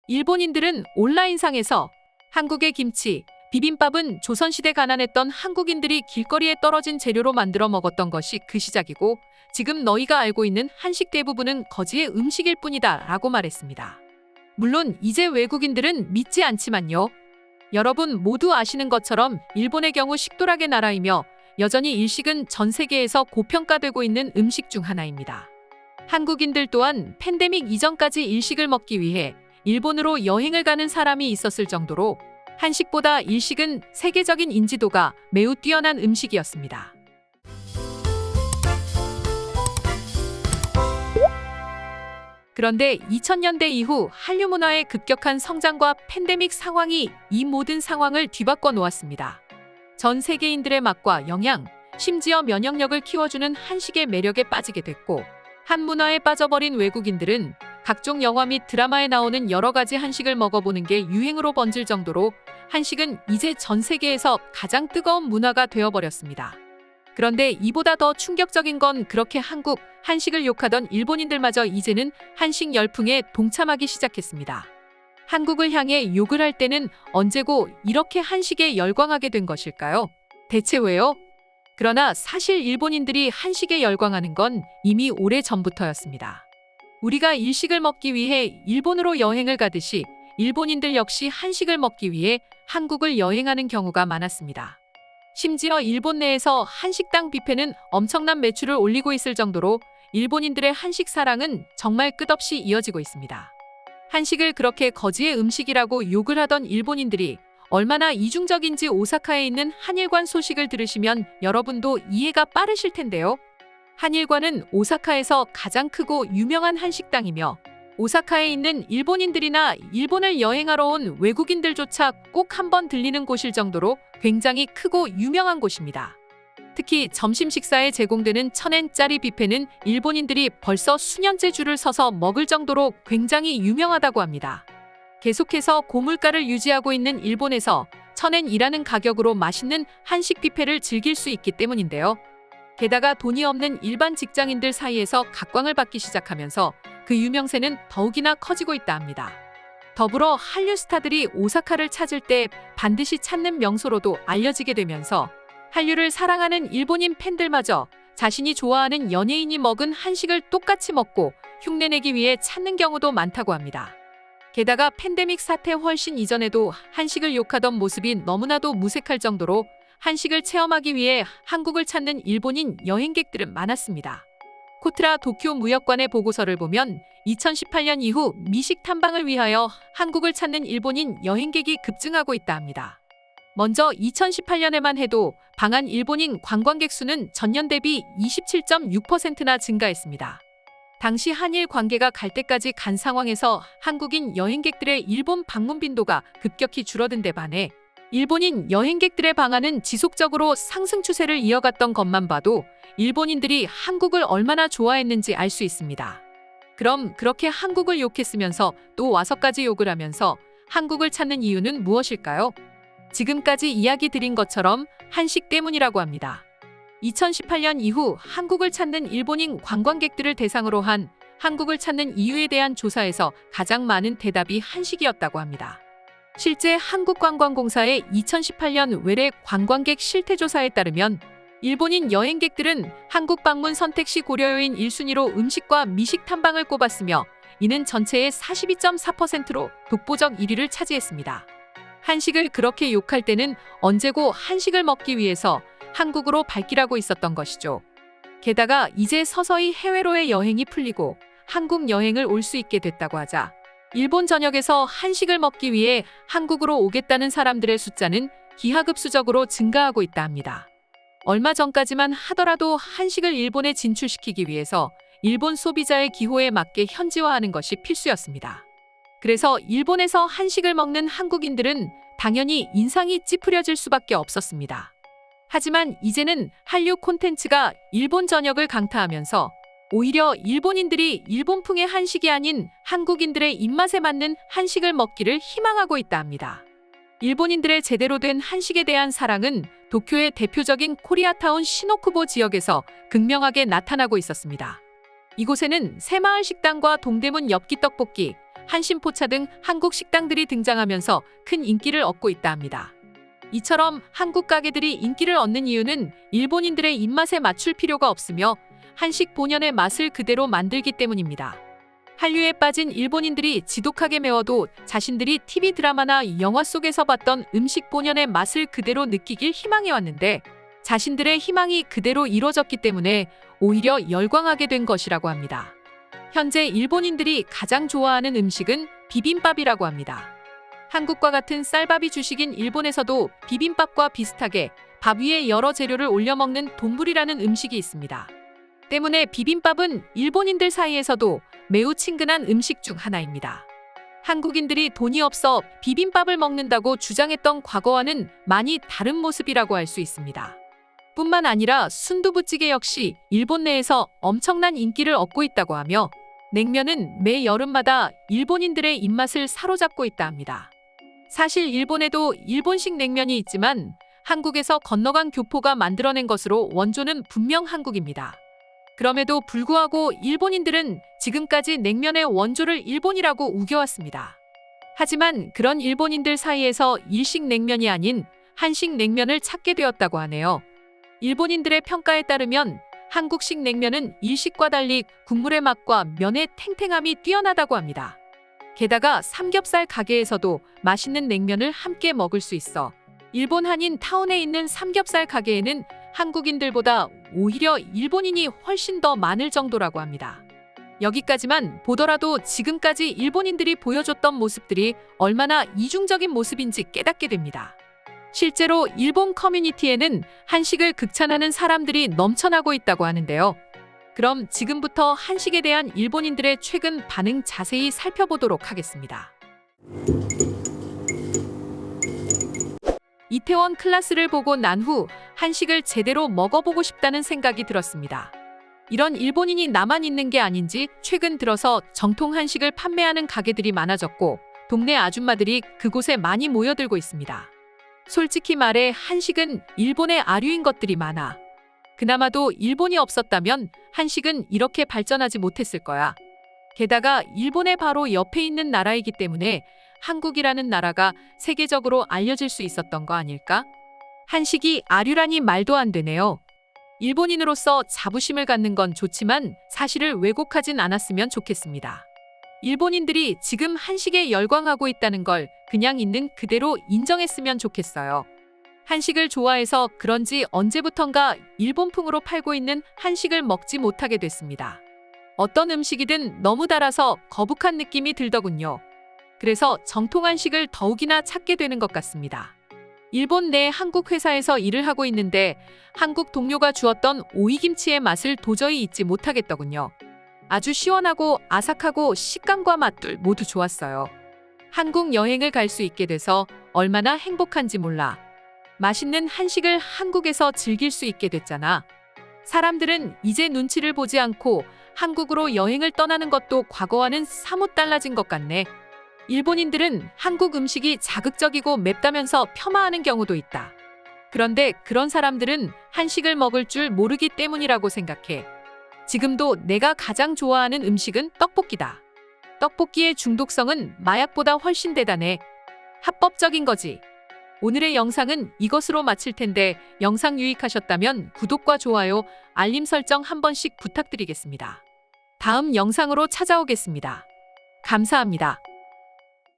일본인들은 온라인상에서 한국의 김치, 비빔밥은 조선시대 가난했던 한국인들이 길거리에 떨어진 재료로 만들어 먹었던 것이 그 시작이고 지금 너희가 알고 있는 한식 대부분은 거지의 음식일 뿐이다 라고 말했습니다. 물론 이제 외국인들은 믿지 않지만요. 여러분 모두 아시는 것처럼 일본의 경우 식도락의 나라이며 여전히 일식은 전 세계에서 고평가되고 있는 음식 중 하나입니다. 한국인들 또한 팬데믹 이전까지 일식을 먹기 위해 일본으로 여행을 가는 사람이 있었을 정도로 한식보다 일식은 세계적인 인지도가 매우 뛰어난 음식이었습니다. 그런데 2000년대 이후 한류 문화의 급격한 성장과 팬데믹 상황이 이 모든 상황을 뒤바꿔 놓았습니다. 전 세계인들의 맛과 영양, 심지어 면역력을 키워주는 한식의 매력에 빠지게 됐고 한 문화에 빠져버린 외국인들은 각종 영화 및 드라마에 나오는 여러 가지 한식을 먹어보는 게 유행으로 번질 정도로 한식은 이제 전 세계에서 가장 뜨거운 문화가 되어버렸습니다. 그런데 이보다 더 충격적인 건 그렇게 한국 한식을 욕하던 일본인들마저 이제는 한식 열풍에 동참하기 시작했습니다. 한국을 향해 욕을 할 때는 언제고 이렇게 한식에 열광하게 된 것일까요? 대체 왜요? 그러나 사실 일본인들이 한식에 열광하는 건 이미 오래 전부터였습니다. 우리가 일식을 먹기 위해 일본으로 여행을 가듯이 일본인들 역시 한식을 먹기 위해 한국을 여행하는 경우가 많았습니다. 심지어 일본 내에서 한식당 뷔페는 엄청난 매출을 올리고 있을 정도로 일본인들의 한식 사랑은 정말 끝없이 이어지고 있습니다. 한식을 그렇게 거지의 음식이라고 욕을 하던 일본인들이 얼마나 이중적인지 오사카에 있는 한일관 소식을 들으시면 여러분도 이해가 빠르실 텐데요. 한일관은 오사카에서 가장 크고 유명한 한식당이며 오사카에 있는 일본인들이나 일본을 여행하러 온 외국인들조차 꼭 한번 들리는 곳일 정도로 굉장히 크고 유명한 곳입니다. 특히 점심 식사에 제공되는 1000엔짜리 뷔페는 일본인들이 벌써 수년째 줄을 서서 먹을 정도로 굉장히 유명하다고 합니다. 계속해서 고물가를 유지하고 있는 일본에서 1000엔이라는 가격으로 맛있는 한식 뷔페를 즐길 수 있기 때문인데요. 게다가 돈이 없는 일반 직장인들 사이에서 각광을 받기 시작하면서 그 유명세는 더욱이나 커지고 있다 합니다. 더불어 한류 스타들이 오사카를 찾을 때 반드시 찾는 명소로도 알려지게 되면서 한류를 사랑하는 일본인 팬들마저 자신이 좋아하는 연예인이 먹은 한식을 똑같이 먹고 흉내내기 위해 찾는 경우도 많다고 합니다. 게다가 팬데믹 사태 훨씬 이전에도 한식을 욕하던 모습이 너무나도 무색할 정도로 한식을 체험하기 위해 한국을 찾는 일본인 여행객들은 많았습니다. 코트라 도쿄 무역관의 보고서를 보면 2018년 이후 미식 탐방을 위하여 한국을 찾는 일본인 여행객이 급증하고 있다 합니다. 먼저 2018년에만 해도 방한 일본인 관광객 수는 전년 대비 27.6%나 증가했습니다. 당시 한일 관계가 갈 때까지 간 상황에서 한국인 여행객들의 일본 방문 빈도가 급격히 줄어든 데 반해 일본인 여행객들의 방한은 지속적으로 상승 추세를 이어갔던 것만 봐도 일본인들이 한국을 얼마나 좋아했는지 알 수 있습니다. 그럼 그렇게 한국을 욕했으면서 또 와서까지 욕을 하면서 한국을 찾는 이유는 무엇일까요? 지금까지 이야기 드린 것처럼 한식 때문이라고 합니다. 2018년 이후 한국을 찾는 일본인 관광객들을 대상으로 한 한국을 찾는 이유에 대한 조사에서 가장 많은 대답이 한식이었다고 합니다. 실제 한국관광공사의 2018년 외래 관광객 실태조사에 따르면 일본인 여행객들은 한국 방문 선택 시 고려 요인 1순위로 음식과 미식 탐방을 꼽았으며 이는 전체의 42.4%로 독보적 1위를 차지했습니다. 한식을 그렇게 욕할 때는 언제고 한식을 먹기 위해서 한국으로 발길하고 있었던 것이죠. 게다가 이제 서서히 해외로의 여행이 풀리고 한국 여행을 올 수 있게 됐다고 하자 일본 전역에서 한식을 먹기 위해 한국으로 오겠다는 사람들의 숫자는 기하급수적으로 증가하고 있다 합니다. 얼마 전까지만 하더라도 한식을 일본에 진출시키기 위해서 일본 소비자의 기호에 맞게 현지화하는 것이 필수였습니다. 그래서 일본에서 한식을 먹는 한국인들은 당연히 인상이 찌푸려질 수밖에 없었습니다. 하지만 이제는 한류 콘텐츠가 일본 전역을 강타하면서 오히려 일본인들이 일본풍의 한식이 아닌 한국인들의 입맛에 맞는 한식을 먹기를 희망하고 있다 합니다. 일본인들의 제대로 된 한식에 대한 사랑은 도쿄의 대표적인 코리아타운 시노쿠보 지역에서 극명하게 나타나고 있었습니다. 이곳에는 새마을 식당과 동대문 엽기 떡볶이, 한신포차 등 한국 식당들이 등장하면서 큰 인기를 얻고 있다 합니다. 이처럼 한국 가게들이 인기를 얻는 이유는 일본인들의 입맛에 맞출 필요가 없으며 한식 본연의 맛을 그대로 만들기 때문입니다. 한류에 빠진 일본인들이 지독하게 매워도 자신들이 TV 드라마나 영화 속에서 봤던 음식 본연의 맛을 그대로 느끼길 희망해왔는데 자신들의 희망이 그대로 이루어졌기 때문에 오히려 열광하게 된 것이라고 합니다. 현재 일본인들이 가장 좋아하는 음식은 비빔밥이라고 합니다. 한국과 같은 쌀밥이 주식인 일본에서도 비빔밥과 비슷하게 밥 위에 여러 재료를 올려 먹는 돈부리라는 음식이 있습니다. 때문에 비빔밥은 일본인들 사이에서도 매우 친근한 음식 중 하나입니다. 한국인들이 돈이 없어 비빔밥을 먹는다고 주장했던 과거와는 많이 다른 모습이라고 할 수 있습니다. 뿐만 아니라 순두부찌개 역시 일본 내에서 엄청난 인기를 얻고 있다고 하며 냉면은 매 여름마다 일본인들의 입맛을 사로잡고 있다 합니다. 사실 일본에도 일본식 냉면이 있지만 한국에서 건너간 교포가 만들어낸 것으로 원조는 분명 한국입니다. 그럼에도 불구하고 일본인들은 지금까지 냉면의 원조를 일본이라고 우겨왔습니다. 하지만 그런 일본인들 사이에서 일식 냉면이 아닌 한식 냉면을 찾게 되었다고 하네요. 일본인들의 평가에 따르면 한국식 냉면은 일식과 달리 국물의 맛과 면의 탱탱함이 뛰어나다고 합니다. 게다가 삼겹살 가게에서도 맛있는 냉면을 함께 먹을 수 있어 일본 한인 타운에 있는 삼겹살 가게에는 한국인들보다 오히려 일본인이 훨씬 더 많을 정도라고 합니다. 여기까지만 보더라도 지금까지 일본인들이 보여줬던 모습들이 얼마나 이중적인 모습인지 깨닫게 됩니다. 실제로 일본 커뮤니티에는 한식을 극찬하는 사람들이 넘쳐나고 있다고 하는데요. 그럼 지금부터 한식에 대한 일본인들의 최근 반응 자세히 살펴보도록 하겠습니다. 이태원 클라스를 보고 난 후 한식을 제대로 먹어보고 싶다는 생각이 들었습니다. 이런 일본인이 나만 있는 게 아닌지 최근 들어서 정통 한식을 판매하는 가게들이 많아졌고 동네 아줌마들이 그곳에 많이 모여들고 있습니다. 솔직히 말해 한식은 일본의 아류인 것들이 많아. 그나마도 일본이 없었다면 한식은 이렇게 발전하지 못했을 거야. 게다가 일본의 바로 옆에 있는 나라이기 때문에 한국이라는 나라가 세계적으로 알려질 수 있었던 거 아닐까? 한식이 아류라니 말도 안 되네요. 일본인으로서 자부심을 갖는 건 좋지만 사실을 왜곡하진 않았으면 좋겠습니다. 일본인들이 지금 한식에 열광하고 있다는 걸 그냥 있는 그대로 인정했으면 좋겠어요. 한식을 좋아해서 그런지 언제부턴가 일본풍으로 팔고 있는 한식을 먹지 못하게 됐습니다. 어떤 음식이든 너무 달아서 거북한 느낌이 들더군요. 그래서 정통 한식을 더욱이나 찾게 되는 것 같습니다. 일본 내 한국 회사에서 일을 하고 있는데 한국 동료가 주었던 오이김치의 맛을 도저히 잊지 못하겠더군요. 아주 시원하고 아삭하고 식감과 맛들 모두 좋았어요. 한국 여행을 갈 수 있게 돼서 얼마나 행복한지 몰라. 맛있는 한식을 한국에서 즐길 수 있게 됐잖아. 사람들은 이제 눈치를 보지 않고 한국으로 여행을 떠나는 것도 과거와는 사뭇 달라진 것 같네. 일본인들은 한국 음식이 자극적이고 맵다면서 폄하하는 경우도 있다. 그런데 그런 사람들은 한식을 먹을 줄 모르기 때문이라고 생각해. 지금도 내가 가장 좋아하는 음식은 떡볶이다. 떡볶이의 중독성은 마약보다 훨씬 대단해. 합법적인 거지. 오늘의 영상은 이것으로 마칠 텐데 영상 유익하셨다면 구독과 좋아요, 알림 설정 한 번씩 부탁드리겠습니다. 다음 영상으로 찾아오겠습니다. 감사합니다.